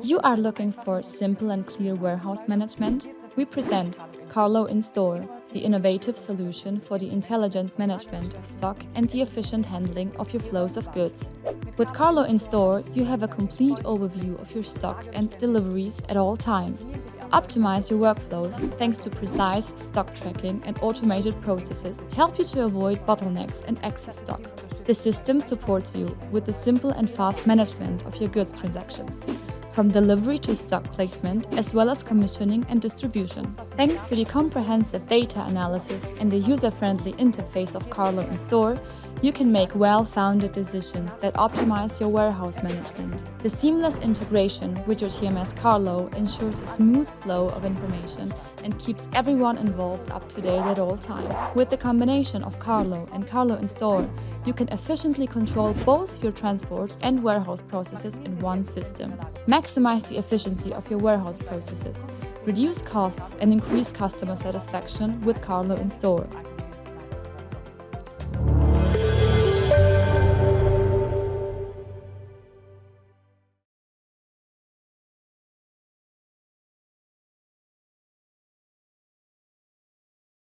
You are looking for simple and clear warehouse management? We present CarLo inSTORE, the innovative solution for the intelligent management of stock and the efficient handling of your flows of goods. With CarLo inSTORE, you have a complete overview of your stock and deliveries at all times. Optimize your workflows thanks to precise stock tracking and automated processes to help you to avoid bottlenecks and excess stock. The system supports you with the simple and fast management of your goods transactions, from delivery to stock placement, as well as commissioning and distribution. Thanks to the comprehensive data analysis and the user-friendly interface of CarLo inSTORE, you can make well-founded decisions that optimize your warehouse management. The seamless integration with your TMS CarLo ensures a smooth flow of information and keeps everyone involved up to date at all times. With the combination of CarLo and CarLo inSTORE, you can efficiently control both your transport and warehouse processes in one system. Maximize the efficiency of your warehouse processes, reduce costs and increase customer satisfaction with CarLo inSTORE.